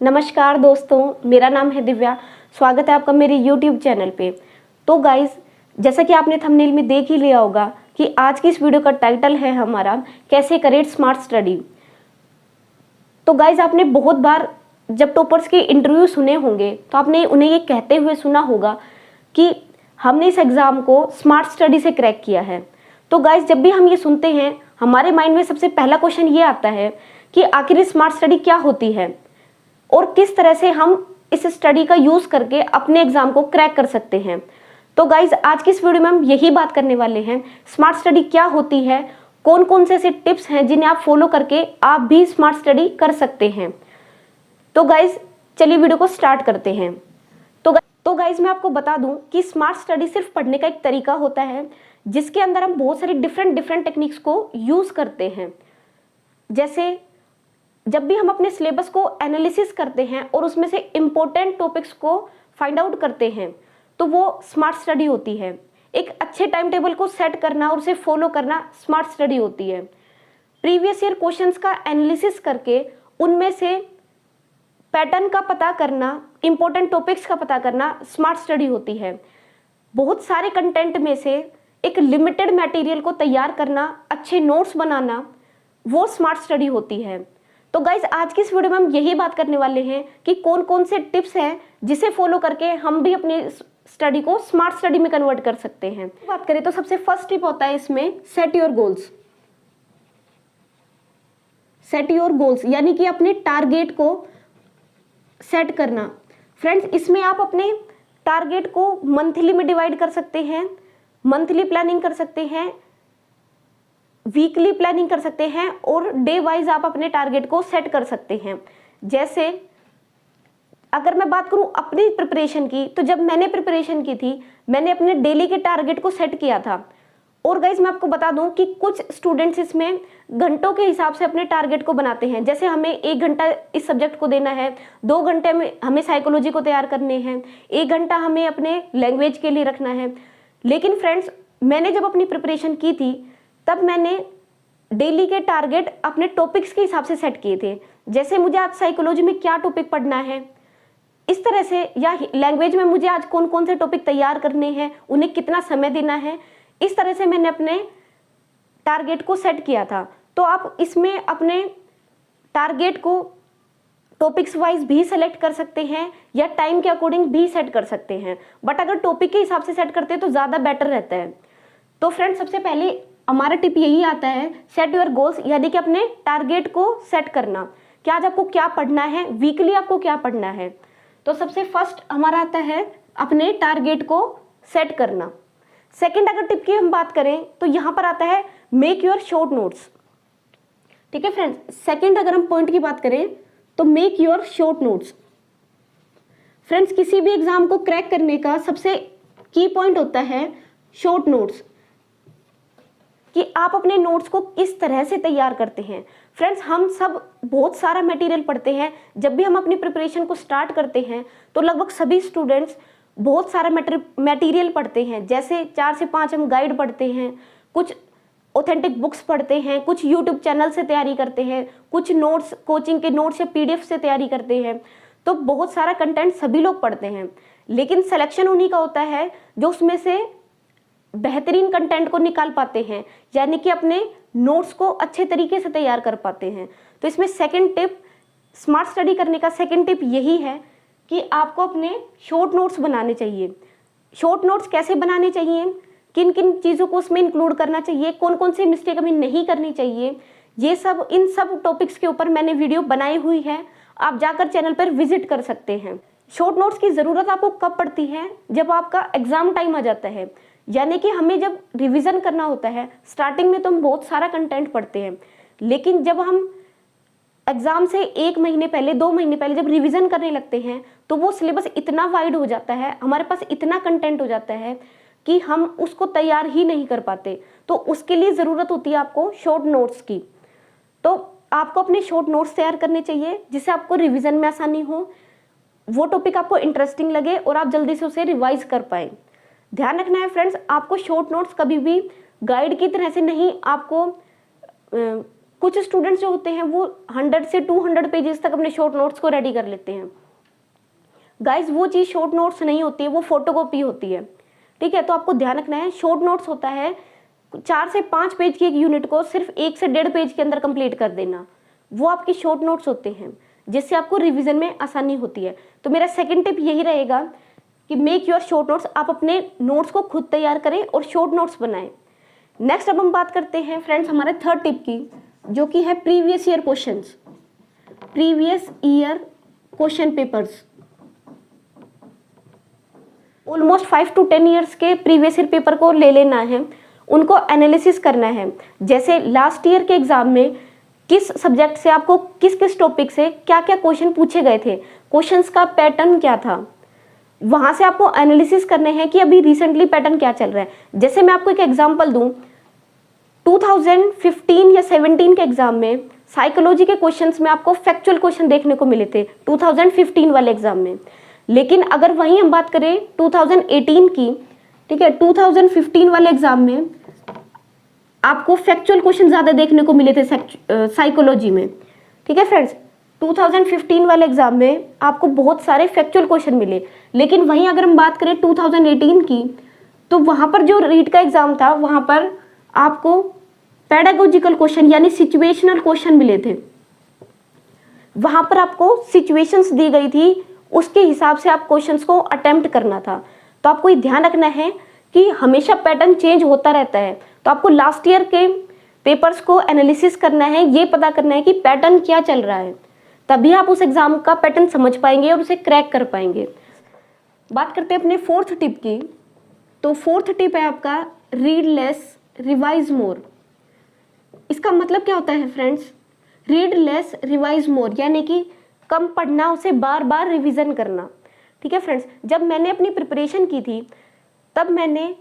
नमस्कार दोस्तों, मेरा नाम है दिव्या। स्वागत है आपका मेरे YouTube चैनल पे। तो गाइज, जैसा कि आपने थंबनेल में देख ही लिया होगा कि आज की इस वीडियो का टाइटल है हमारा कैसे करें स्मार्ट स्टडी। तो गाइज, आपने बहुत बार जब टॉपर्स के इंटरव्यू सुने होंगे तो आपने उन्हें ये कहते हुए सुना होगा कि हमने इस एग्ज़ाम को स्मार्ट स्टडी से क्रैक किया है। तो गाइज, जब भी हम ये सुनते हैं हमारे माइंड में सबसे पहला क्वेश्चन ये आता है कि आखिर स्मार्ट स्टडी क्या होती है और किस तरह से हम इस स्टडी का यूज करके अपने एग्जाम को क्रैक कर सकते हैं। तो गाइज, आज की इस वीडियो में हम यही बात करने वाले हैं, स्मार्ट स्टडी क्या होती है, कौन कौन से ऐसे टिप्स हैं जिन्हें आप फॉलो करके आप भी स्मार्ट स्टडी कर सकते हैं। तो गाइज, चलिए वीडियो को स्टार्ट करते हैं। तो गाइज, मैं आपको बता दूं कि स्मार्ट स्टडी सिर्फ पढ़ने का एक तरीका होता है जिसके अंदर हम बहुत सारी डिफरेंट टेक्निक्स को यूज करते हैं। जैसे जब भी हम अपने सिलेबस को एनालिसिस करते हैं और उसमें से इम्पोर्टेंट टॉपिक्स को फाइंड आउट करते हैं तो वो स्मार्ट स्टडी होती है। एक अच्छे टाइम टेबल को सेट करना और उसे फॉलो करना स्मार्ट स्टडी होती है। प्रीवियस ईयर क्वेश्चंस का एनालिसिस करके उनमें से पैटर्न का पता करना, इम्पोर्टेंट टॉपिक्स का पता करना स्मार्ट स्टडी होती है। बहुत सारे कंटेंट में से एक लिमिटेड मटेरियल को तैयार करना, अच्छे नोट्स बनाना, वो स्मार्ट स्टडी होती है। तो गाइज, आज की इस वीडियो में हम यही बात करने वाले हैं कि कौन कौन से टिप्स हैं जिसे फॉलो करके हम भी अपनी स्टडी को स्मार्ट स्टडी में कन्वर्ट कर सकते हैं। बात करें तो सबसे फर्स्ट टिप होता है इसमें set your goals. Set your goals यानी कि अपने टारगेट को सेट करना। फ्रेंड्स, इसमें आप अपने टारगेट को मंथली में डिवाइड कर सकते हैं, मंथली प्लानिंग कर सकते हैं, वीकली प्लानिंग कर सकते हैं और डे वाइज आप अपने टारगेट को सेट कर सकते हैं। जैसे अगर मैं बात करूं अपनी प्रिपरेशन की, तो जब मैंने प्रिपरेशन की थी मैंने अपने डेली के टारगेट को सेट किया था। और गाइज, मैं आपको बता दूं कि कुछ स्टूडेंट्स इसमें घंटों के हिसाब से अपने टारगेट को बनाते हैं। जैसे हमें 1 घंटा इस सब्जेक्ट को देना है, 2 घंटे में हमें साइकोलॉजी को तैयार करने हैं, 1 घंटा हमें अपने लैंग्वेज के लिए रखना है। लेकिन फ्रेंड्स, मैंने जब अपनी प्रिपरेशन की थी तब मैंने डेली के टारगेट अपने टॉपिक्स के हिसाब से सेट किए थे। जैसे मुझे आज साइकोलॉजी में क्या टॉपिक पढ़ना है, इस तरह से, या लैंग्वेज में मुझे आज कौन कौन से टॉपिक तैयार करने हैं, उन्हें कितना समय देना है, इस तरह से मैंने अपने टारगेट को सेट किया था। तो आप इसमें अपने टारगेट को टॉपिक्स वाइज भी सेलेक्ट कर सकते हैं या टाइम के अकॉर्डिंग भी सेट कर सकते हैं, बट अगर टॉपिक के हिसाब से सेट करते हैं तो ज़्यादा बेटर रहता है। तो फ्रेंड्स, सबसे पहले हमारा टिप यही आता है, सेट योर गोल्स यानी कि अपने टारगेट को सेट करना कि आज आपको क्या पढ़ना है, वीकली आपको क्या पढ़ना है। तो सबसे फर्स्ट हमारा आता है अपने टारगेट को सेट करना। सेकंड अगर टिप की हम बात करें तो यहाँ पर आता है मेक योर शॉर्ट नोट्स। ठीक है फ्रेंड्स, सेकंड अगर हम पॉइंट की बात करें तो make your short notes. Friends, किसी भी एग्जाम को क्रैक करने का सबसे की पॉइंट होता है शॉर्ट नोट्स, कि आप अपने नोट्स को किस तरह से तैयार करते हैं। फ्रेंड्स, हम सब बहुत सारा मटेरियल पढ़ते हैं। जब भी हम अपनी प्रिपरेशन को स्टार्ट करते हैं तो लगभग सभी स्टूडेंट्स बहुत सारा मटेरियल पढ़ते हैं। जैसे 4 से 5 हम गाइड पढ़ते हैं, कुछ ऑथेंटिक बुक्स पढ़ते हैं, कुछ यूट्यूब चैनल से तैयारी करते हैं, कुछ नोट्स, कोचिंग के नोट्स या PDF से तैयारी करते हैं। तो बहुत सारा कंटेंट सभी लोग पढ़ते हैं, लेकिन सिलेक्शन उन्हीं का होता है जो उसमें से बेहतरीन कंटेंट को निकाल पाते हैं, यानी कि अपने नोट्स को अच्छे तरीके से तैयार कर पाते हैं। तो इसमें सेकंड टिप, स्मार्ट स्टडी करने का सेकंड टिप यही है कि आपको अपने शॉर्ट नोट्स बनाने चाहिए। शॉर्ट नोट्स कैसे बनाने चाहिए, किन किन चीज़ों को उसमें इंक्लूड करना चाहिए, कौन कौन सी मिस्टेक हमें नहीं करनी चाहिए, ये सब, इन सब टॉपिक्स के ऊपर मैंने वीडियो बनाई हुई है, आप जाकर चैनल पर विजिट कर सकते हैं। शॉर्ट नोट्स की ज़रूरत आपको कब पड़ती है, जब आपका एग्जाम टाइम आ जाता है, यानी कि हमें जब रिवीजन करना होता है। स्टार्टिंग में तो हम बहुत सारा कंटेंट पढ़ते हैं, लेकिन जब हम एग्जाम से 1 महीने पहले, 2 महीने पहले जब रिवीजन करने लगते हैं तो वो सिलेबस इतना वाइड हो जाता है, हमारे पास इतना कंटेंट हो जाता है कि हम उसको तैयार ही नहीं कर पाते। तो उसके लिए ज़रूरत होती है आपको शॉर्ट नोट्स की। तो आपको अपने शॉर्ट नोट्स तैयार करने चाहिए जिससे आपको रिवीजन में आसानी हो, वो टॉपिक आपको इंटरेस्टिंग लगे और आप जल्दी से उसे रिवाइज कर पाए। ध्यान रखना है फ्रेंड्स, आपको शॉर्ट नोट्स कभी भी गाइड की तरह से नहीं, आपको कुछ स्टूडेंट्स जो होते हैं वो 100 से 200 पेजेस तक अपने शॉर्ट नोट्स को रेडी कर लेते हैं। गाइज वो चीज़ शॉर्ट नोट्स नहीं होती है, वो फोटोकॉपी होती है। ठीक है, तो आपको ध्यान रखना है, शॉर्ट नोट्स होता है 4 से 5 पेज की एक यूनिट को सिर्फ 1 से 1.5 पेज के अंदर कंप्लीट कर देना, वो आपकी शॉर्ट नोट्स होते हैं, जिससे आपको रिवीजन में आसानी होती है। तो मेरा सेकंड टिप यही रहेगा कि मेक योर शॉर्ट नोट्स, आप अपने नोट्स को खुद तैयार करें और शॉर्ट नोट्स बनाएं। नेक्स्ट अब हम बात करते हैं फ्रेंड्स हमारे थर्ड टिप की, जो कि है previous year questions, previous year question papers. Almost 5 to 10 years के प्रीवियस ईयर पेपर को ले लेना है, उनको एनालिसिस करना है। जैसे लास्ट ईयर के एग्जाम में किस सब्जेक्ट से आपको किस किस टॉपिक से क्या क्या क्वेश्चन पूछे गए थे, क्वेश्चंस का पैटर्न क्या था, वहां से आपको एनालिसिस करने हैं कि अभी रिसेंटली पैटर्न क्या चल रहा है। जैसे मैं आपको एक एग्जांपल दूं, 2015 या 17 के एग्जाम में साइकोलॉजी के क्वेश्चंस में आपको फैक्चुअल क्वेश्चन देखने को मिले थे 2015 वाले एग्जाम में। लेकिन अगर वहीं हम बात करें 2018 की, ठीक है, 2015 वाले एग्जाम में आपको फैक्चुअल क्वेश्चन ज्यादा देखने को मिले थे साइकोलॉजी में। ठीक है फ्रेंड्स, 2015 वाले एग्जाम में आपको बहुत सारे फैक्चुअल क्वेश्चन मिले। लेकिन वहीं अगर हम बात करें 2018 की, तो वहां पर जो रीट का एग्जाम था वहां पर आपको पेडागोजिकल क्वेश्चन यानी सिचुएशनल क्वेश्चन मिले थे। वहां पर आपको सिचुएशंस दी गई थी, उसके हिसाब से आप क्वेश्चंस को अटेम्प्ट करना था। तो आपको ये ध्यान रखना है कि हमेशा पैटर्न चेंज होता रहता है। तो आपको लास्ट ईयर के पेपर्स को एनालिसिस करना है, ये पता करना है कि पैटर्न क्या चल रहा है, तभी आप उस एग्जाम का पैटर्न समझ पाएंगे और उसे क्रैक कर पाएंगे। बात करते हैं अपने फोर्थ टिप की। तो फोर्थ टिप है आपका रीड लेस रिवाइज मोर। इसका मतलब क्या होता है फ्रेंड्स? रीड लेस रिवाइज मोर, यानी कि कम पढ़ना, उसे बार बार रिवीजन करना। ठीक है फ्रेंड्स, जब मैंने अपनी प्रिपरेशन की थी तब मैंने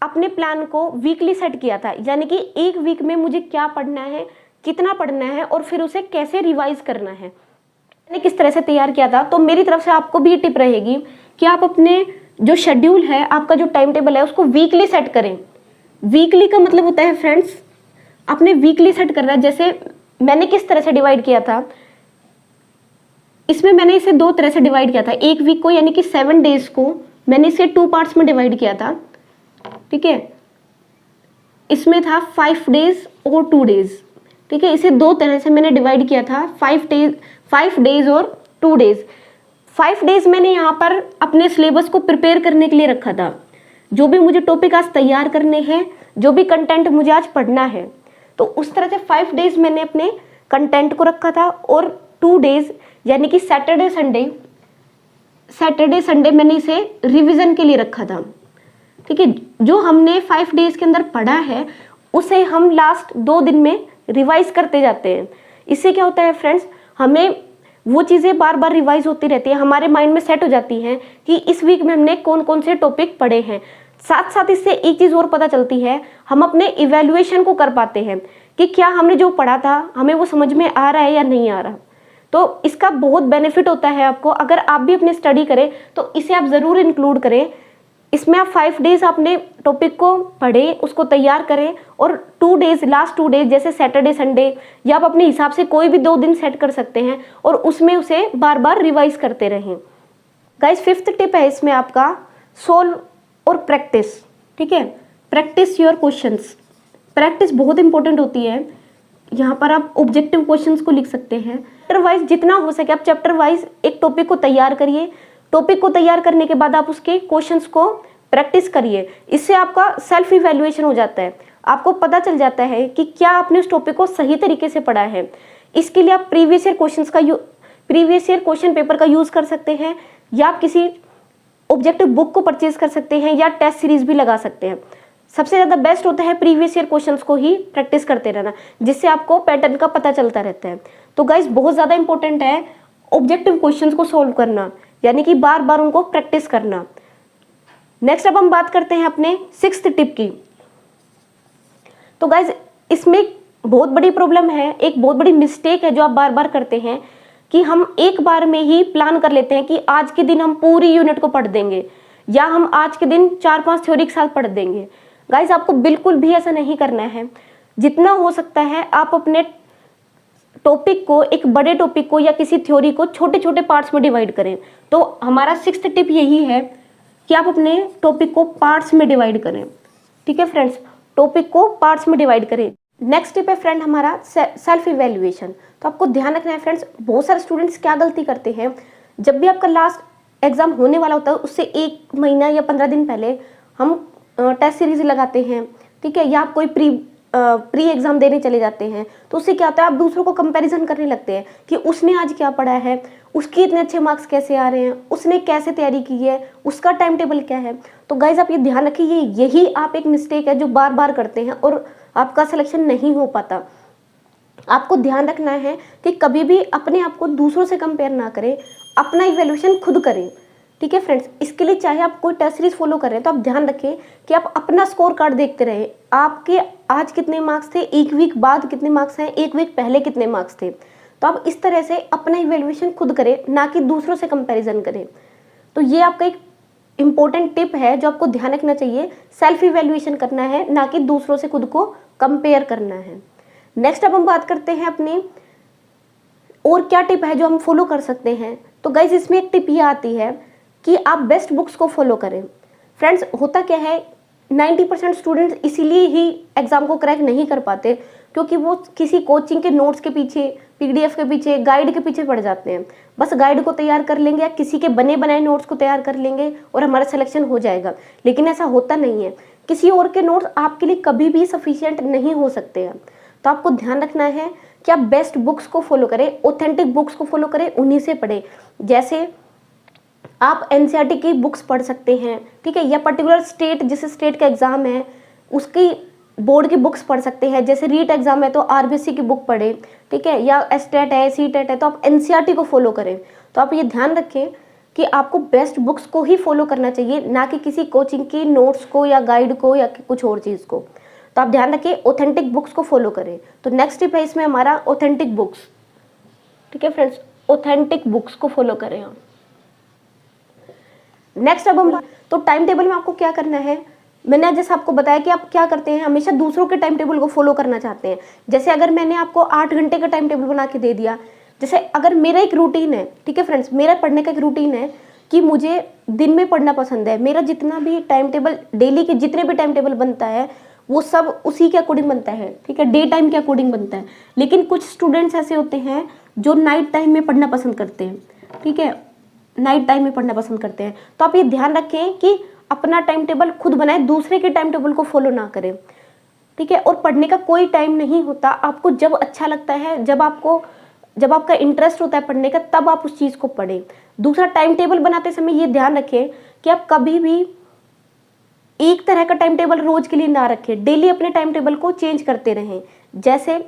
अपने प्लान को वीकली सेट किया था, यानी कि एक वीक में मुझे क्या पढ़ना है, कितना पढ़ना है और फिर उसे कैसे रिवाइज करना है, मैंने किस तरह से तैयार किया था। तो मेरी तरफ से आपको भी टिप रहेगी कि आप अपने जो शेड्यूल है, आपका जो टाइम टेबल है, उसको वीकली सेट करें। वीकली का मतलब होता है फ्रेंड्स, आपने वीकली सेट करना है। जैसे मैंने किस तरह से डिवाइड किया था, इसमें मैंने इसे 2 तरह से डिवाइड किया था। एक वीक को यानी कि 7 डेज को मैंने इसे 2 पार्ट्स में डिवाइड किया था। ठीक है, इसमें था 5 डेज और 2 डेज। ठीक है, इसे 2 तरह से मैंने डिवाइड किया था, 5 डेज और 2 डेज। 5 डेज मैंने यहाँ पर अपने सिलेबस को प्रिपेयर करने के लिए रखा था, जो भी मुझे टॉपिक आज तैयार करने हैं, जो भी कंटेंट मुझे आज पढ़ना है, तो उस तरह से 5 डेज मैंने अपने कंटेंट को रखा था। और 2 डेज यानी कि सैटरडे संडे मैंने इसे रिवीजन के लिए रखा था। ठीक है, जो हमने 5 डेज के अंदर पढ़ा है उसे हम लास्ट 2 दिन में रिवाइज करते जाते हैं। इससे क्या होता है फ्रेंड्स, हमें वो चीज़ें बार बार रिवाइज होती रहती है, हमारे माइंड में सेट हो जाती हैं कि इस वीक में हमने कौन कौन से टॉपिक पढ़े हैं। साथ साथ इससे एक चीज़ और पता चलती है, हम अपने इवैल्यूएशन को कर पाते हैं कि क्या हमने जो पढ़ा था हमें वो समझ में आ रहा है या नहीं आ रहा। तो इसका बहुत बेनिफिट होता है आपको। अगर आप भी अपनी स्टडी करें तो इसे आप ज़रूर इंक्लूड करें। इसमें आप 5 डेज अपने टॉपिक को पढ़ें, उसको तैयार करें, और 2 डेज, लास्ट 2 डेज जैसे सैटरडे संडे, या आप अपने हिसाब से कोई भी 2 दिन सेट कर सकते हैं और उसमें उसे बार बार रिवाइज करते रहें। गाइस, 5th टिप है इसमें आपका सोल्व और प्रैक्टिस। ठीक है, प्रैक्टिस योर क्वेश्चंस। प्रैक्टिस बहुत इंपॉर्टेंट होती है। यहाँ पर आप ऑब्जेक्टिव क्वेश्चंस को लिख सकते हैं। चैप्टर वाइज जितना हो सके आप चैप्टर वाइज एक टॉपिक को तैयार करिए। टॉपिक को तैयार करने के बाद आप उसके क्वेश्चंस को प्रैक्टिस करिए। इससे आपका सेल्फ इवैल्यूएशन हो जाता है, आपको पता चल जाता है कि क्या आपने उस टॉपिक को सही तरीके से पढ़ा है। इसके लिए आप प्रीवियस ईयर क्वेश्चन पेपर का यूज़ कर सकते हैं, या आप किसी ऑब्जेक्टिव बुक को परचेज कर सकते हैं, या टेस्ट सीरीज भी लगा सकते हैं। सबसे ज़्यादा बेस्ट होता है प्रीवियस ईयर क्वेश्चंस को ही प्रैक्टिस करते रहना, जिससे आपको पैटर्न का पता चलता रहता है। तो गाइस, बहुत ज़्यादा इंपॉर्टेंट है ऑब्जेक्टिव क्वेश्चंस को सॉल्व करना, यानी कि बार बार उनको प्रैक्टिस करना। नेक्स्ट अब हम बात करते हैं अपने 6th टिप की। तो गाइस, इसमें बहुत बड़ी प्रॉब्लम है, एक बहुत बड़ी मिस्टेक है जो आप बार बार करते हैं कि हम एक बार में ही प्लान कर लेते हैं कि आज के दिन हम पूरी यूनिट को पढ़ देंगे, या हम आज के दिन 4-5 थ्योरी के साथ पढ़ देंगे। गाइस, आपको बिल्कुल भी ऐसा नहीं करना है। जितना हो सकता है आप अपने टॉपिक को, एक बड़े टॉपिक को या किसी थ्योरी को छोटे छोटे पार्ट्स में डिवाइड करें। तो हमारा 6th टिप यही है कि आप अपने टॉपिक को पार्ट्स में डिवाइड करें। ठीक है फ्रेंड्स, टॉपिक को पार्ट्स में डिवाइड करें। नेक्स्ट टिप है फ्रेंड हमारा सेल्फ इवेल्युएशन। तो आपको ध्यान रखना है फ्रेंड्स, बहुत सारे स्टूडेंट्स क्या गलती करते हैं, जब भी आपका लास्ट एग्जाम होने वाला होता है उससे 1 महीना या 15 दिन पहले हम टेस्ट सीरीज लगाते हैं। ठीक है, या आप कोई प्री एग्जाम देने चले जाते हैं, तो उससे क्या होता है, आप दूसरों को कंपैरिजन करने लगते हैं कि उसने आज क्या पढ़ा है, उसके इतने अच्छे मार्क्स कैसे आ रहे हैं, उसने कैसे तैयारी की है, उसका टाइम टेबल क्या है। तो गाइज आप ये ध्यान रखिए, यही आप एक मिस्टेक है जो बार बार करते हैं और आपका सिलेक्शन नहीं हो पाता। आपको ध्यान रखना है कि कभी भी अपने आप को दूसरों से कंपेयर ना करें, अपना इवैल्यूएशन खुद करें। ठीक है फ्रेंड्स, इसके लिए चाहे आप कोई टेस्ट सीरीज फॉलो कर रहे हैं तो आप ध्यान रखें कि आप अपना स्कोर कार्ड देखते रहे, आपके आज कितने मार्क्स थे, 1 वीक बाद कितने मार्क्स हैं, 1 वीक पहले कितने मार्क्स थे। तो आप इस तरह से अपना इवैल्यूएशन खुद करें, ना कि दूसरों से कंपैरिजन करें। तो ये आपका एक इम्पोर्टेंट टिप है जो आपको ध्यान रखना चाहिए। सेल्फ इवैल्यूएशन करना है, ना कि दूसरों से खुद को कंपेयर करना है। नेक्स्ट अब हम बात करते हैं अपनी और क्या टिप है जो हम फॉलो कर सकते हैं। तो गाइज इसमें एक टिप ये आती है कि आप बेस्ट बुक्स को फॉलो करें। फ्रेंड्स होता क्या है, 90% स्टूडेंट्स इसीलिए ही एग्जाम को क्रैक नहीं कर पाते क्योंकि वो किसी कोचिंग के नोट्स के पीछे, PDF के पीछे, गाइड के पीछे पड़ जाते हैं। बस गाइड को तैयार कर लेंगे या किसी के बने बनाए नोट्स को तैयार कर लेंगे और हमारा सिलेक्शन हो जाएगा, लेकिन ऐसा होता नहीं है। किसी और के नोट्स आपके लिए कभी भी सफिशिएंट नहीं हो सकते हैं। तो आपको ध्यान रखना है कि आप बेस्ट बुक्स को फॉलो करें, ऑथेंटिक बुक्स को फॉलो करें, उन्हीं से पढ़ें। जैसे आप NCERT की बुक्स पढ़ सकते हैं, ठीक है, या पर्टिकुलर स्टेट, जिस स्टेट का एग्जाम है उसकी बोर्ड की बुक्स पढ़ सकते हैं। जैसे रीट एग्जाम है तो RBC की बुक पढ़ें, ठीक है, या STET है, CTET है, तो आप NCERT को फॉलो करें। तो आप ये ध्यान रखें कि आपको बेस्ट बुक्स को ही फॉलो करना चाहिए, ना कि किसी कोचिंग की नोट्स को या गाइड को या कुछ और चीज़ को। तो आप ध्यान रखिए, ऑथेंटिक बुक्स को फॉलो करें। तो नेक्स्ट टिप है इसमें हमारा ऑथेंटिक बुक्स। ठीक है फ्रेंड्स, ऑथेंटिक बुक्स को फॉलो करें आप। नेक्स्ट अब हम तो टाइम टेबल में आपको क्या करना है, मैंने जैसे आपको बताया कि आप क्या करते हैं, हमेशा दूसरों के टाइम टेबल को फॉलो करना चाहते हैं। जैसे अगर मैंने आपको 8 घंटे का टाइम टेबल बना के दे दिया, जैसे अगर मेरा एक रूटीन है, ठीक है फ्रेंड्स, मेरा पढ़ने का एक रूटीन है कि मुझे दिन में पढ़ना पसंद है, मेरा जितना भी टाइम टेबल, डेली के जितने भी टाइम टेबल बनता है वो सब उसी के अकॉर्डिंग बनता है, ठीक है, डे टाइम के अकॉर्डिंग बनता है। लेकिन कुछ स्टूडेंट्स ऐसे होते हैं जो नाइट टाइम में पढ़ना पसंद करते हैं, ठीक है, नाइट टाइम में पढ़ना पसंद करते हैं। तो आप ये ध्यान रखें कि अपना टाइम टेबल खुद बनाएं, दूसरे के टाइम टेबल को फॉलो ना करें, ठीक है। और पढ़ने का कोई टाइम नहीं होता, आपको जब अच्छा लगता है, जब आपका इंटरेस्ट होता है पढ़ने का, तब आप उस चीज़ को पढ़ें। दूसरा, टाइम टेबल बनाते समय ये ध्यान रखें कि आप कभी भी एक तरह का टाइम टेबल रोज के लिए ना रखें, डेली अपने टाइम टेबल को चेंज करते रहें। जैसे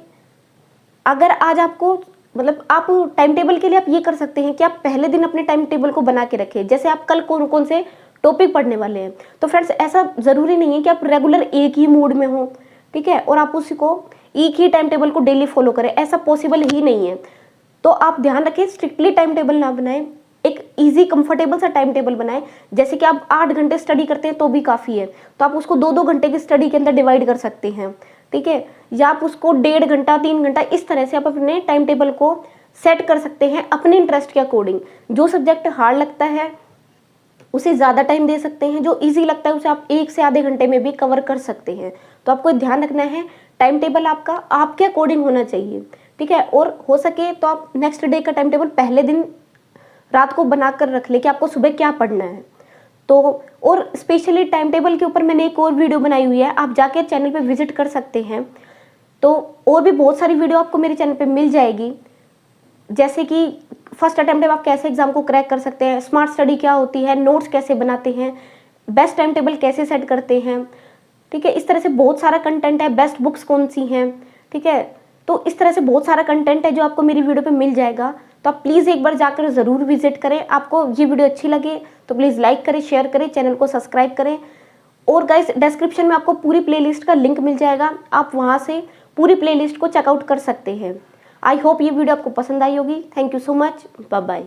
अगर आज आपको आप टाइम टेबल के लिए आप ये कर सकते हैं कि आप पहले दिन अपने टाइम टेबल को बना के रखें, जैसे आप कल कौन कौन से टॉपिक पढ़ने वाले हैं। तो फ्रेंड्स ऐसा ज़रूरी नहीं है कि आप रेगुलर एक ही मूड में हो, ठीक है, और आप उसको एक ही टाइम टेबल को डेली फॉलो करें, ऐसा पॉसिबल ही नहीं है। तो आप ध्यान रखें, स्ट्रिक्टली टाइम टेबल ना बनाएं, एक इजी कंफर्टेबल सा टाइम टेबल बनाएं। जैसे कि आप 8 घंटे स्टडी करते हैं तो भी काफ़ी है, तो आप उसको 2-2 घंटे की स्टडी के अंदर डिवाइड कर सकते हैं, ठीक है, या आप उसको 1.5 घंटा 3 घंटा इस तरह से आप अपने टाइम टेबल को सेट कर सकते हैं अपने इंटरेस्ट के अकॉर्डिंग। जो सब्जेक्ट हार्ड लगता है उसे ज़्यादा टाइम दे सकते हैं, जो इजी लगता है उसे आप 1 से आधे घंटे में भी कवर कर सकते हैं। तो आपको ध्यान रखना है, टाइम टेबल आपका आपके अकॉर्डिंग होना चाहिए, ठीक है। और हो सके तो आप नेक्स्ट डे का टाइम टेबल पहले दिन रात को बनाकर रख ले कि आपको सुबह क्या पढ़ना है। तो और स्पेशली टाइम टेबल के ऊपर मैंने एक और वीडियो बनाई हुई है, आप जाके चैनल पे विजिट कर सकते हैं। तो और भी बहुत सारी वीडियो आपको मेरे चैनल पे मिल जाएगी, जैसे कि फर्स्ट अटेम्प्ट में आप कैसे एग्जाम को क्रैक कर सकते हैं, स्मार्ट स्टडी क्या होती है, नोट्स कैसे बनाते हैं, बेस्ट टाइम टेबल कैसे सेट करते हैं, ठीक है। इस तरह से बहुत सारा कंटेंट है, बेस्ट बुक्स कौन सी हैं, ठीक है। तो इस तरह से बहुत सारा कंटेंट है जो आपको मेरी वीडियो पे मिल जाएगा। तो आप प्लीज़ एक बार जाकर ज़रूर विजिट करें। आपको ये वीडियो अच्छी लगे तो प्लीज़ लाइक करें, शेयर करें, चैनल को सब्सक्राइब करें। और गाइस डिस्क्रिप्शन में आपको पूरी प्लेलिस्ट का लिंक मिल जाएगा, आप वहाँ से पूरी प्लेलिस्ट को चेकआउट कर सकते हैं। आई होप ये वीडियो आपको पसंद आई होगी। Thank you so much, bye bye.